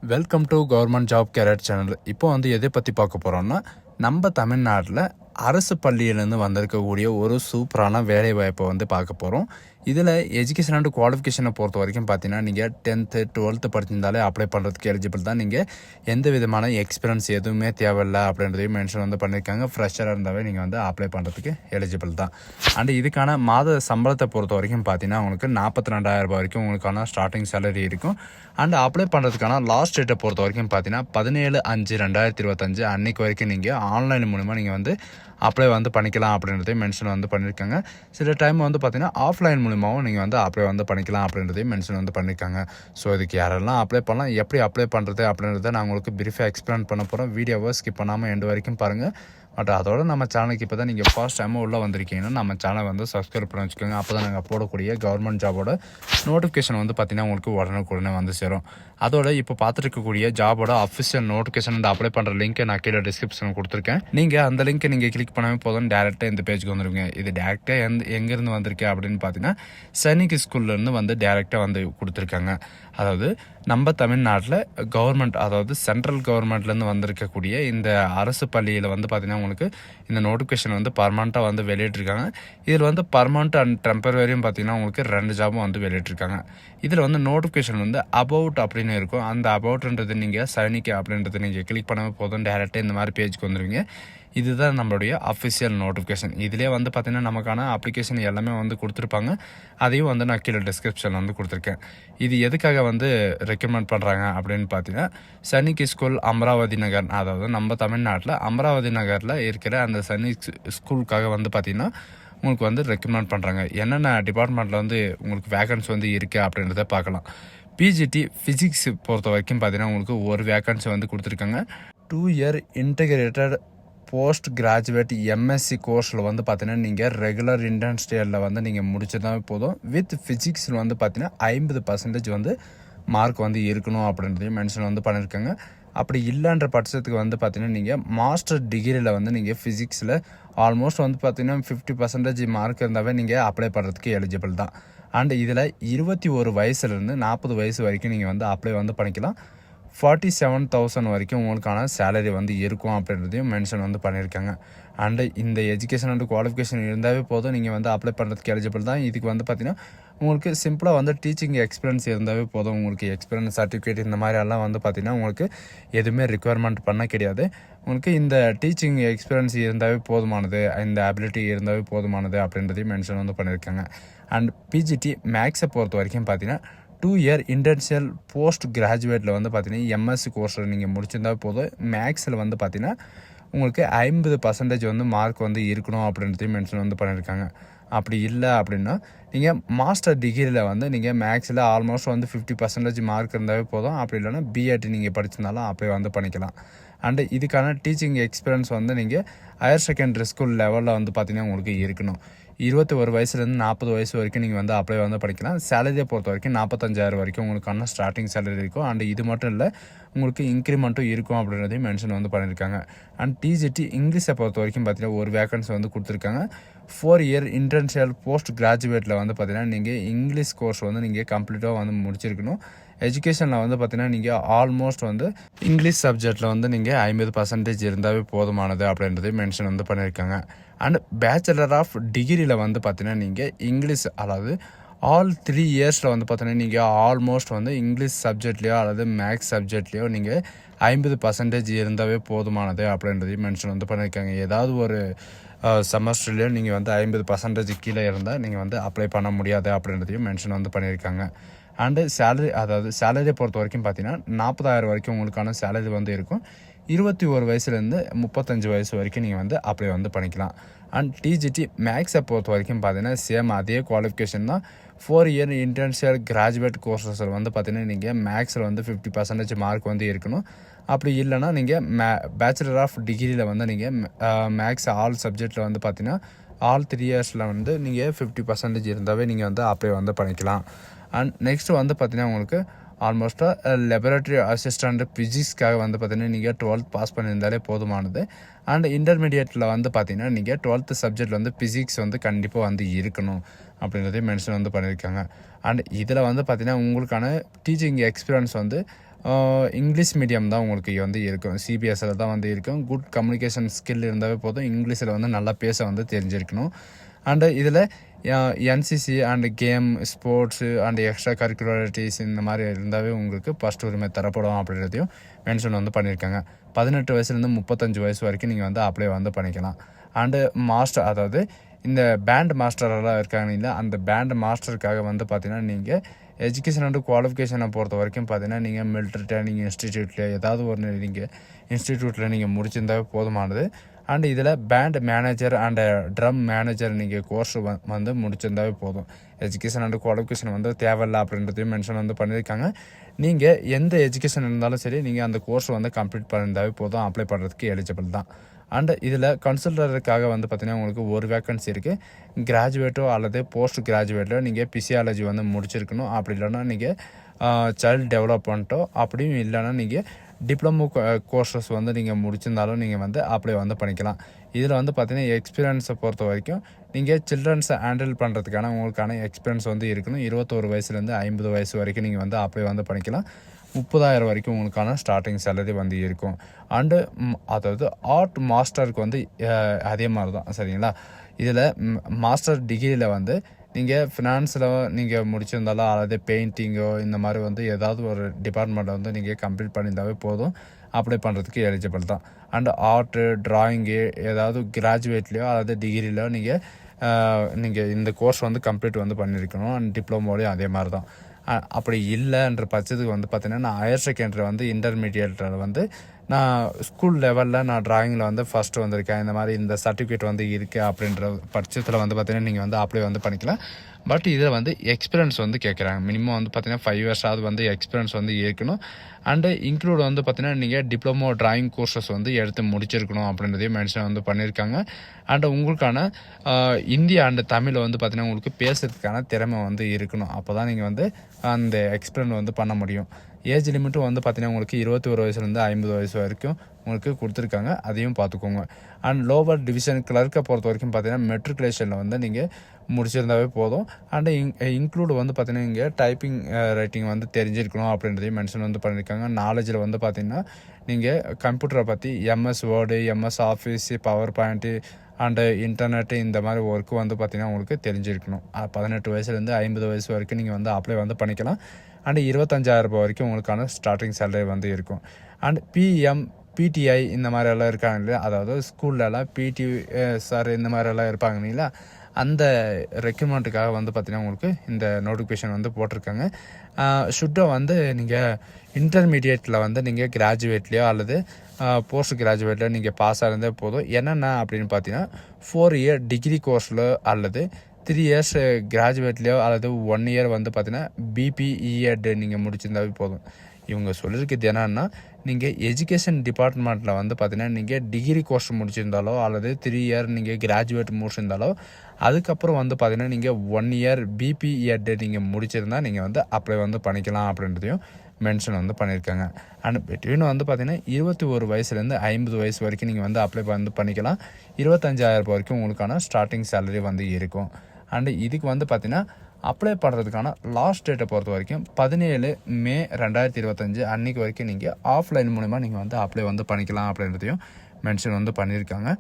Welcome to government job career channel. இப்போ எதை பற்றி பார்க்க போகிறோம்னா, நம்ம தமிழ்நாட்டில் அரசு பள்ளியிலேருந்து வந்திருக்கக்கூடிய ஒரு சூப்பரான வேலை வாய்ப்பை பார்க்க போகிறோம். இதில் எஜுகேஷன் அண்ட் குவாலிஃபிகேஷனை பொறுத்த வரைக்கும் பார்த்தீங்கன்னா, நீங்கள் 10th 12th படிச்சிருந்தாலே அப்ளை பண்ணுறதுக்கு எலிஜிபிள் தான். நீங்கள் எந்த விதமான எக்ஸ்பீரியன்ஸ் எதுவுமே தேவையில்லை அப்படின்றதையும் மென்ஷன் பண்ணியிருக்காங்க. ஃப்ரெஷராக இருந்தாவே நீங்கள் அப்ளை பண்ணுறதுக்கு எலிஜிபிள் தான். அண்ட் இதுக்கான மாத சம்பளத்தை பொறுத்த வரைக்கும் பார்த்தீங்கன்னா, உங்களுக்கு 42,000 வரைக்கும் உங்களுக்கான ஸ்டார்டிங் சேலரி இருக்கும். அண்ட் அப்ளை பண்ணுறதுக்கான லாஸ்ட் டேட்டை பொறுத்த வரைக்கும் பார்த்தீங்கன்னா 17/5/2025 அன்றைக்கு வரைக்கும் நீங்கள் ஆன்லைன் மூலிமா நீங்கள் அப்ளை பண்ணிக்கலாம் அப்படின்றதையும் மென்ஷன் பண்ணியிருக்காங்க. சில டைம் பார்த்தீங்கன்னா ஆஃப்லைன் மூலிமாவும் நீங்கள் அப்ளை பண்ணிக்கலாம் அப்படின்றதையும் மென்ஷன் பண்ணியிருக்காங்க. ஸோ இதுக்கு யாரெல்லாம் அப்ளை பண்ணலாம், எப்படி அப்ளை பண்ணுறது அப்படின்றத நான் உங்களுக்கு பிரீஃபாக எக்ஸ்பிளைன் பண்ண போகிறேன். வீடியோவை ஸ்கிப் பண்ணாமல் எண்டு வரைக்கும் பாருங்கள். பட் அதோட நம்ம சேனலுக்கு இப்போ தான் நீங்கள் ஃபர்ஸ்ட் டைம் உள்ளே வந்திருக்கீங்கன்னா நம்ம சேனலை சப்ஸ்கிரைப் பண்ணி வச்சுக்கோங்க. அப்போ தான் நாங்கள் போடக்கூடிய கவர்மெண்ட் ஜாபோட நோட்டிஃபிகேஷன் பார்த்தீங்கன்னா உங்களுக்கு உடனே சேரும். அதோட இப்போ பார்த்துருக்கக்கூடிய ஜாபோட அஃபிஷியல் நோட்டிஃபிகேஷன் அப்ளை பண்ணுற லிங்க்கை நான் கீழே டிஸ்கிரிப்ஷனில் கொடுத்துருக்கேன். நீங்கள் அந்த லிங்க்கை நீங்கள் கிளிக் பண்ணாமல் போதும் டேரெக்டாக இந்த பேஜுக்கு வந்துடுங்க. இது டேரெக்டாக எங்கேருந்து வந்திருக்கு அப்படின்னு பார்த்தீங்கன்னா, சைனிக் ஸ்கூல்லேருந்து டேரெக்டாக கொடுத்துருக்காங்க. அதாவது நம்ம தமிழ்நாட்டில் கவர்மெண்ட், அதாவது சென்ட்ரல் கவர்மெண்ட்லேருந்து வந்திருக்கக்கூடிய இந்த அரசு பள்ளியில் பார்த்தீங்கன்னா உங்களுக்கு இந்த நோட்டிஃபிகேஷன் பர்மனெண்ட்டாக வெளியிட்டிருக்காங்க. இதில் பர்மனெண்ட் அண்ட் டெம்பரரியும் பார்த்தீங்கன்னா உங்களுக்கு 2 ஜாபும் வெளியிட்டிருக்காங்க. இதில் நோட்டிஃபிகேஷன் அபவுட் அப்படின்னு இருக்கும். அந்த அபவுட்ன்றது நீங்கள் சைனிக் அப்படின்றது நீங்கள் கிளிக் பண்ணாமல் போதும் டேரெக்டாக இந்த மாதிரி பேஜுக்கு வந்துடுவீங்க. இதுதான் நம்மளுடைய அஃபிஷியல் நோட்டிஃபிகேஷன். இதிலே பார்த்தீங்கன்னா நமக்கான அப்ளிகேஷன் எல்லாமே கொடுத்துருப்பாங்க. அதையும் நான் கீழே டிஸ்கிரிப்ஷனில் கொடுத்துருக்கேன். இது எதுக்காக ரெக்கமெண்ட் பண்ணுறாங்க அப்படின்னு பார்த்தீங்கன்னா, சைனிக் ஸ்கூல் அமராவதி நகர், அதாவது நம்ம தமிழ்நாட்டில் அமராவதி நகரில் இருக்கிற அந்த சைனிக் ஸ்கூலுக்காக பார்த்தீங்கன்னா உங்களுக்கு ரெக்கமெண்ட் பண்ணுறாங்க. என்னென்ன டிபார்ட்மெண்ட்டில் உங்களுக்கு வேகன்சி இருக்குது அப்படின்றத பார்க்கலாம். பிஜிடி ஃபிசிக்ஸ் பொறுத்த வரைக்கும் பார்த்தீங்கன்னா உங்களுக்கு ஒரு வேகன்சி கொடுத்துருக்காங்க. 2 year integrated post graduate MSc கோர்ஸில் பார்த்தீங்கன்னா நீங்கள் ரெகுலர் இன்டர்ன்ஸ்டியலில் நீங்கள் முடிச்சதான் போதும். வித் ஃபிசிக்ஸில் பார்த்தீங்கன்னா 50% மார்க் இருக்கணும் அப்படின்றதையும் மென்ஷன் பண்ணியிருக்காங்க. அப்படி இல்லைன்ற பட்சத்துக்கு பார்த்தீங்கன்னா நீங்கள் மாஸ்டர் டிகிரியில் நீங்கள் ஃபிசிக்ஸில் ஆல்மோஸ்ட் பார்த்தீங்கன்னா 50% மார்க் இருந்தாவே நீங்கள் அப்ளை பண்ணுறதுக்கு எலிஜிபிள் தான். அண்ட் இதில் 21 வயசுலேருந்து 40 வயசு வரைக்கும் நீங்கள் அப்ளை பண்ணிக்கலாம். 47,000 வரைக்கும் உங்களுக்கான சேலரி இருக்கும் அப்படின்றதையும் மென்ஷன் பண்ணியிருக்காங்க. அண்டு இந்த எஜுகேஷன் அண்ட் குவாலிஃபிகேஷன் இருந்தாவே போதும், நீங்கள் அப்ளை பண்ணுறதுக்கு எலிஜிபிள் தான். இதுக்கு பார்த்தீங்கன்னா உங்களுக்கு சிம்பிளாக டீச்சிங் எக்ஸ்பீரியன்ஸ் இருந்தாவே போதும். உங்களுக்கு எக்ஸ்பீரியன்ஸ் சர்டிஃபிகேட் இந்த மாதிரி எல்லாம் பார்த்தீங்கன்னா உங்களுக்கு எதுவுமே ரிக்குவயர்மெண்ட் பண்ண கிடையாது. உங்களுக்கு இந்த டீச்சிங் எக்ஸ்பீரியன்ஸ் இருந்தாவே போதுமானது, இந்த அபிலிட்டி இருந்தாவே போதுமானது அப்படின்றதையும் மென்ஷன் பண்ணியிருக்காங்க. அண்ட் பிஜிடி மேக்ஸை பொறுத்த வரைக்கும் பார்த்தீங்கன்னா 2 year இன்டர்ன்ஷியல் போஸ்ட் கிராஜுவேட்டில் பார்த்தீங்கன்னா எம்எஸ்சி கோர்ஸில் நீங்கள் முடிச்சிருந்தா போதும். மேக்ஸில் பார்த்தீங்கன்னா உங்களுக்கு 50% மார்க் இருக்கணும் அப்படின்றதையும் மென்ஷன் பண்ணியிருக்காங்க. அப்படி இல்லை அப்படின்னா நீங்கள் மாஸ்டர் டிகிரியில் நீங்கள் மேக்ஸில் ஆல்மோஸ்ட் 50% மார்க் இருந்தாவே போதும். அப்படி இல்லைன்னா பிஎட் நீங்கள் படிச்சிருந்தாலும் அப்படியே பண்ணிக்கலாம். அண்டு இதுக்கான டீச்சிங் எக்ஸ்பீரியன்ஸ் நீங்கள் ஹையர் செகண்டரி ஸ்கூல் லெவலில் பார்த்தீங்கன்னா உங்களுக்கு இருக்கணும். 21 வயசுலேருந்து 40 வயசு வரைக்கும் நீங்கள் அப்ளை பண்ணிக்கலாம். சேலரியை பொறுத்த வரைக்கும் 45,000 வரைக்கும் உங்களுக்கான ஸ்டார்டிங் சேலரி இருக்கும். அண்ட் இது மட்டும் இல்லை, உங்களுக்கு இன்க்ரிமெண்ட்டும் இருக்கும் அப்படின்றதையும் மென்ஷன் பண்ணியிருக்காங்க. அண்ட் டிஜிடி இங்கிலீஷை பொறுத்த வரைக்கும் பார்த்தீங்கன்னா ஒரு வேகன்சி கொடுத்துருக்காங்க. 4 year இன்டர்ன்ஷியல் போஸ்ட் கிராஜுவேட்டில் பார்த்தீங்கன்னா நீங்கள் இங்கிலீஷ் கோர்ஸ் நீங்கள் கம்ப்ளீட்டாக முடிச்சிருக்கணும். எஜுகேஷனில் பார்த்தீங்கன்னா நீங்கள் ஆல்மோஸ்ட் இங்கிலீஷ் சப்ஜெக்டில் நீங்கள் 50% இருந்தாவே போதுமானது அப்படின்றதையும் மென்ஷன் பண்ணியிருக்காங்க. அண்ட் பேச்சுலர் ஆஃப் டிகிரியில் பார்த்தீங்கன்னா நீங்கள் இங்கிலீஷ், அதாவது ஆல் 3 yearsல பார்த்தீங்கன்னா நீங்கள் ஆல்மோஸ்ட் இங்கிலீஷ் சப்ஜெக்ட்லேயோ அல்லது மேக்ஸ் சப்ஜெக்ட்லேயோ நீங்கள் 50% இருந்தாவே போதுமானது அப்படின்றதையும் மென்ஷன் பண்ணியிருக்காங்க. ஏதாவது ஒரு செமஸ்டர்லேயோ நீங்கள் 50% கீழே இருந்தால் நீங்கள் அப்ளை பண்ண முடியாது அப்படின்றதையும் மென்ஷன் பண்ணியிருக்காங்க. அண்டு சேலரி, அதாவது சேலரியை பொறுத்த வரைக்கும் பார்த்தீங்கன்னா 40,000 வரைக்கும் உங்களுக்கான சேலரி இருக்கும். 21 வயசுலேருந்து 35 வயசு வரைக்கும் நீங்கள் அப்ளை பண்ணிக்கலாம். அண்ட் டிஜிடி மேக்ஸை பொறுத்த வரைக்கும் பார்த்தீங்கன்னா சேம் அதே குவாலிஃபிகேஷன் தான். 4 year இன்டர்ன்ஷியல் கிராஜுவேட் கோர்ஸஸில் பார்த்தீங்கன்னா நீங்கள் மேக்ஸில் 50% மார்க் இருக்கணும். அப்படி இல்லைனா நீங்கள் பேச்சுலர் ஆஃப் டிகிரியில் நீங்கள் மேக்ஸ் ஆல் சப்ஜெக்டில் பார்த்தீங்கன்னா ஆல் 3 yearsல நீங்கள் 50% இருந்தாவே நீங்கள் அப்ளை பண்ணிக்கலாம். அண்ட் நெக்ஸ்ட்டு பார்த்தீங்கன்னா உங்களுக்கு ஆல்மோஸ்ட்டாக லெபரட்டரி அசிஸ்டண்ட் ஃபிசிக்ஸ்க்காக பார்த்தீங்கன்னா நீங்கள் 12th பாஸ் பண்ணியிருந்தாலே போதுமானது. அண்ட் இன்டர்மீடியேட்டில் பார்த்தீங்கன்னா நீங்கள் 12th சப்ஜெக்டில் ஃபிசிக்ஸ் கண்டிப்பாக இருக்கணும். அப்படின்றதையும் மென்ஷன் வந்து பண்ணியிருக்காங்க. அண்ட் இதில் வந்து பார்த்திங்கன்னா உங்களுக்கான டீச்சிங் எக்ஸ்பீரியன்ஸ் வந்து இங்கிலீஷ் மீடியம் தான் உங்களுக்கு வந்து இருக்கும். சிபிஎஸ்சியில் தான் வந்து இருக்கும். குட் கம்யூனிகேஷன் ஸ்கில் இருந்தாவே போதும். இங்கிலீஷில் வந்து நல்லா பேச வந்து தெரிஞ்சிருக்கணும். அண்டு இதில் NCC and game sports and extra curricularities இந்த மாதிரி இருந்தாவே உங்களுக்கு ஃபஸ்ட் உரிமை தரப்படும் அப்படின்றதையும் மென்ஷன் வந்து பண்ணியிருக்காங்க. 18 வயசுலேருந்து 35 வயசு வரைக்கும் நீங்கள் வந்து அப்ளை வந்து பண்ணிக்கலாம். அண்டு மாஸ்டர், அதாவது இந்த பேண்ட் மாஸ்டரெல்லாம் இருக்காங்க இல்லை, அந்த பேண்ட் மாஸ்டருக்காக வந்து பார்த்திங்கன்னா நீங்கள் எஜுகேஷன் அண்டு குவாலிஃபிகேஷனை பொறுத்த வரைக்கும் பார்த்தீங்கன்னா நீங்கள் மிலிட்ரி ட்ரைனிங் இன்ஸ்டிடியூட்டில் ஏதாவது ஒரு நீங்கள் இன்ஸ்டிடியூட்டில் நீங்கள் முடிச்சிருந்தாவே போதுமானது. அண்டு இதில் band manager and drum manager நீங்கள் கோர்ஸ் வந்து முடிச்சிருந்தாவே போதும். எஜுகேஷன் அண்டு குவாலிஃபிகேஷன் வந்து தேவையில்லை அப்படின்றதையும் மென்ஷன் வந்து பண்ணியிருக்காங்க. நீங்கள் எந்த எஜுகேஷன் இருந்தாலும் சரி நீங்கள் அந்த கோர்ஸ் வந்து கம்ப்ளீட் பண்ணியிருந்தாவே போதும், அப்ளை பண்ணுறதுக்கு எலிஜிபிள் தான். அண்டு இதில் கன்சல்டருக்காக வந்து பார்த்திங்கன்னா உங்களுக்கு ஒரு வேக்கன்சி இருக்குது. கிராஜுவேட்டோ அல்லது போஸ்ட் கிராஜுவேட்டோ நீங்கள் பிசியாலஜி வந்து முடிச்சிருக்கணும். அப்படி இல்லைன்னா நீங்கள் சைல்டு டெவலப்மெண்ட்டோ, அப்படியும் இல்லைன்னா நீங்கள் டிப்ளமோ கோர்சஸ் வந்து நீங்கள் முடிச்சிருந்தாலும் நீங்கள் வந்து அப்ளை வந்து பண்ணிக்கலாம். இதில் வந்து பார்த்திங்கன்னா எக்ஸ்பீரியன்ஸை பொறுத்த வரைக்கும் நீங்கள் சில்ட்ரன்ஸை ஹேண்டில் பண்ணுறதுக்கான உங்களுக்கான எக்ஸ்பீரியன்ஸ் வந்து இருக்கணும். 21 வயசுலேருந்து 50 வயசு வரைக்கும் நீங்கள் வந்து அப்ளை வந்து பண்ணிக்கலாம். 30,000 வரைக்கும் உங்களுக்கான ஸ்டார்டிங் சேலரி வந்து இருக்கும். அண்டு அதாவது ஆர்ட் மாஸ்டருக்கு வந்து அதே மாதிரி தான், சரிங்களா. இதில் மாஸ்டர் டிகிரியில் வந்து நீங்கள் ஃபினான்ஸில் நீங்கள் முடிச்சிருந்தாலோ அல்லது பெயிண்டிங்கோ இந்த மாதிரி வந்து ஏதாவது ஒரு டிபார்ட்மெண்ட்டை வந்து நீங்கள் கம்ப்ளீட் பண்ணியிருந்தாவே போதும், அப்ளை பண்ணுறதுக்கு எலிஜிபிள் தான். அண்டு ஆர்ட்டு, ட்ராயிங்கு ஏதாவது கிராஜுவேட்லேயோ அல்லது டிகிரிலையோ நீங்கள் இந்த கோர்ஸ் வந்து கம்ப்ளீட் வந்து பண்ணியிருக்கணும். அண்ட் டிப்ளமோலையும் அதே மாதிரி தான். அப்படி இல்லைன்ற பட்சத்துக்கு வந்து பார்த்திங்கன்னா நான் ஹையர் செகண்டரி வந்து இன்டர்மீடியேட்டில் வந்து நான் ஸ்கூல் லெவலில் நான் ட்ராயிங்கில் வந்து ஃபஸ்ட்டு வந்திருக்கேன், இந்த மாதிரி இந்த சர்டிஃபிகேட் வந்து இருக்குது அப்படின்ற பட்சத்தில் வந்து பார்த்திங்கன்னா நீங்கள் வந்து அப்ளை வந்து பண்ணிக்கலாம். பட் இதில் வந்து எக்ஸ்பீரியன்ஸ் வந்து கேட்குறாங்க. மினிமம் வந்து பார்த்திங்கன்னா 5 இயர்ஸாவது வந்து எக்ஸ்பீரியன்ஸ் வந்து இருக்கணும். அண்டு இன்க்ளூட் வந்து பார்த்திங்கன்னா நீங்கள் டிப்ளமோ ட்ராயிங் கோர்சஸ் வந்து எடுத்து முடிச்சிருக்கணும் அப்படின்றதையும் மென்ஷன் வந்து பண்ணியிருக்காங்க. அண்டு உங்களுக்கான இந்தி அண்டு தமிழ் வந்து பார்த்திங்கன்னா உங்களுக்கு பேசுறதுக்கான திறமை வந்து இருக்கணும். அப்போ தான் நீங்கள் வந்து அந்த எக்ஸ்பீரியன்ஸ் வந்து பண்ண முடியும். ஏஜ் லிமிட்டும் வந்து பார்த்திங்கன்னா உங்களுக்கு 21 வயசுலேருந்து 50 வயசு வரைக்கும் உங்களுக்கு கொடுத்துருக்காங்க, அதையும் பார்த்துக்கோங்க. அண்ட் லோவர் டிவிஷன் கிளர்க்கை பொறுத்த வரைக்கும் பார்த்திங்கன்னா மெட்ரிகுலேஷனில் வந்து நீங்கள் முடிச்சிருந்தாவே போதும். அண்டு இன்க்ளூட் வந்து பார்த்திங்கன்னா இங்கே டைப்பிங் ரைட்டிங் வந்து தெரிஞ்சிருக்கணும் அப்படின்றதையும் மென்ஷன் வந்து பண்ணியிருக்காங்க. நாலேஜில் வந்து பார்த்திங்கன்னா நீங்கள் கம்ப்யூட்டரை பற்றி MS word, MS office, power point and internet இந்த மாதிரி ஒர்க்கு வந்து பார்த்திங்கன்னா உங்களுக்கு தெரிஞ்சிருக்கணும். 18 வயசுலேருந்து 50 வயசு வரைக்கும் நீங்கள் வந்து அப்ளை வந்து பண்ணிக்கலாம். அண்டு 25,000 வரைக்கும் உங்களுக்கான ஸ்டார்டிங் சேலரி வந்து இருக்கும். அண்ட் பிடிஐ இந்த மாதிரியெல்லாம் இருக்காங்க இல்லையா, அதாவது ஸ்கூல்லலாம் பிடி சார் இந்த மாதிரியெல்லாம் இருப்பாங்க இல்லைங்களா, அந்த ரெக்ரூட்மெண்ட்டுக்காக வந்து பார்த்திங்கன்னா உங்களுக்கு இந்த நோட்டிஃபிகேஷன் வந்து போட்டிருக்காங்க. ஷுட்டை வந்து நீங்கள் இன்டர்மீடியேட்டில் வந்து நீங்கள் கிராஜுவேட்லேயோ அல்லது போஸ்ட் கிராஜுவேட்டில் நீங்கள் பாஸ் ஆகிருந்தே போதும். என்னென்ன அப்படின்னு பார்த்தீங்கன்னா 4 இயர் டிகிரி கோர்ஸில் அல்லது 3 இயர்ஸ் கிராஜுவேட்லேயோ அல்லது 1 இயர் வந்து பார்த்தீங்கன்னா பிபிஇஎட் நீங்கள் முடிச்சிருந்தாவே போதும். இவங்க சொல்லியிருக்கிறது என்னன்னா நீங்கள் எஜுகேஷன் டிபார்ட்மெண்ட்டில் வந்து பார்த்தீங்கன்னா நீங்கள் டிகிரி கோர்ஸ் முடிச்சிருந்தாலோ அல்லது 3 இயர் நீங்கள் கிராஜுவேட் முடிச்சிருந்தாலோ அதுக்கப்புறம் வந்து பார்த்தீங்கன்னா நீங்கள் 1 இயர் பிபிஎட் நீங்கள் முடிச்சிருந்தா நீங்கள் வந்து அப்ளை வந்து பண்ணிக்கலாம் அப்படின்றதையும் மென்ஷன் வந்து பண்ணியிருக்காங்க. அண்ட் பிட்வீன் வந்து பார்த்திங்கன்னா 21 வயசுலேருந்து 50 வயசு வரைக்கும் நீங்கள் வந்து அப்ளை வந்து பண்ணிக்கலாம். 25,000 வரைக்கும் உங்களுக்கான ஸ்டார்டிங் சேலரி வந்து இருக்கும். அண்டு இதுக்கு வந்து பார்த்திங்கன்னா அப்ளை பண்ணுறதுக்கான லாஸ்ட் டேட்டை பொறுத்த வரைக்கும் 17 மே 2025 அன்றைக்கி வரைக்கும் நீங்கள் ஆஃப்லைன் மூலிமா நீங்கள் வந்து அப்ளை வந்து பண்ணிக்கலாம் அப்படின்றதையும் மென்ஷன் வந்து பண்ணியிருக்காங்க.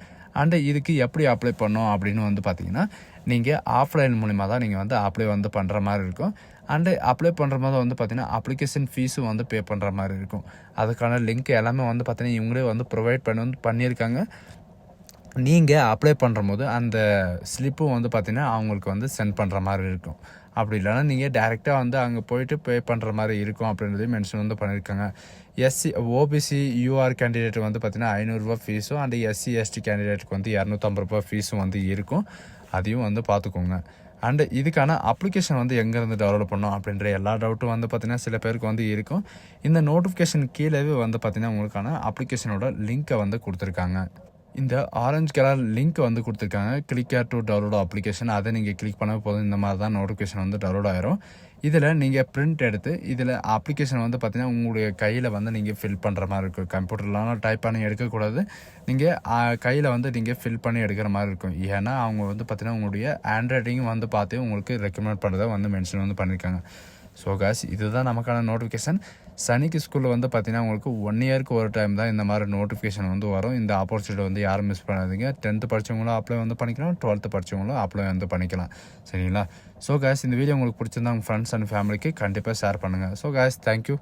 அண்டு இதுக்கு எப்படி அப்ளை பண்ணோம் அப்படின்னு வந்து பார்த்திங்கன்னா நீங்கள் ஆஃப்லைன் மூலிமா தான் நீங்கள் வந்து அப்ளை வந்து பண்ணுற மாதிரி இருக்கும். அண்டு அப்ளை பண்ணுற மாதிரி வந்து பார்த்திங்கன்னா அப்ளிகேஷன் ஃபீஸும் வந்து பே பண்ணுற மாதிரி இருக்கும். அதுக்கான லிங்க் எல்லாமே வந்து பார்த்திங்கன்னா இவங்களே வந்து ப்ரொவைட் பண்ணியிருக்காங்க. நீங்கள் அப்ளை பண்ணும்போது அந்த ஸ்லிப்பும் வந்து பார்த்திங்கன்னா அவங்களுக்கு வந்து சென்ட் பண்ணுற மாதிரி இருக்கும். அப்படி இல்லைனா நீங்கள் டேரெக்டாக வந்து அங்கே போயிட்டு பே பண்ணுற மாதிரி இருக்கும் அப்படின்றதையும் மென்ஷன் வந்து பண்ணியிருக்காங்க. ஓபிசி யூஆர் கேண்டிடேட் வந்து பார்த்திங்கன்னா 500 ரூபா ஃபீஸும் அண்டு SC/ST கேண்டிடேட்டுக்கு வந்து 250 ரூபா ஃபீஸும் வந்து இருக்கும். அதையும் வந்து பார்த்துக்கோங்க. அண்டு இதுக்கான அப்ளிகேஷன் வந்து எங்கேருந்து டெவலப் பண்ணோம் அப்படின்ற எல்லா டவுட்டும் வந்து பார்த்திங்கன்னா சில பேருக்கு வந்து இருக்கும். இந்த நோட்டிஃபிகேஷன் கீழே வந்து பார்த்திங்கன்னா உங்களுக்கான அப்ளிகேஷனோட லிங்க்கை வந்து கொடுத்துருக்காங்க. இந்த ஆரஞ்சு கலர் லிங்க் வந்து கொடுத்துருக்காங்க, click hair to download application. அதை நீங்கள் கிளிக் பண்ண போதும் இந்த மாதிரி தான் நோட்டிஃபிகேஷன் வந்து டவுன்லோட் ஆயிரும். இதில் நீங்கள் பிரிண்ட் எடுத்து இதில் அப்ளிகேஷன் வந்து பார்த்தீங்கன்னா உங்களுடைய கையில் வந்து நீங்கள் ஃபில் பண்ணுற மாதிரி இருக்கும். கம்ப்யூட்டர்லாம் டைப் பண்ணி எடுக்கக்கூடாது. நீங்கள் கையில் வந்து நீங்கள் ஃபில் பண்ணி எடுக்கிற மாதிரி இருக்கும். ஏன்னா அவங்க வந்து பார்த்தீங்கன்னா உங்களுடைய ஹேண்ட் ரைட்டிங் வந்து பார்த்து உங்களுக்கு ரெக்கமெண்ட் பண்ணுறதை வந்து மென்ஷன் வந்து பண்ணியிருக்காங்க. ஸோ காய்ஸ் இதுதான் நமக்கான நோட்டிஃபிகேஷன். சனிக்கு ஸ்கூலில் வந்து பார்த்தீங்கன்னா உங்களுக்கு 1 இயருக்கு ஒரு டைம் தான் இந்த மாதிரி நோட்டிஃபிகேஷன் வந்து வரும். இந்த ஆப்பர்ச்சுனிட்டி வந்து யாரும் மிஸ் பண்ணாதீங்க. 10th படித்தவங்களும் அப்ளை வந்து பண்ணிக்கலாம், 12th படித்தவங்களும் அப்ளை வந்து பண்ணிக்கலாம். சரிங்களா? ஸோ காய்ஸ் இந்த வீடியோ உங்களுக்கு பிடிச்சிருந்தா உங்கள் ஃப்ரெண்ட்ஸ் அண்ட் ஃபேமிலிக்கு கண்டிப்பாக ஷேர் பண்ணுங்கள். So guys thank you.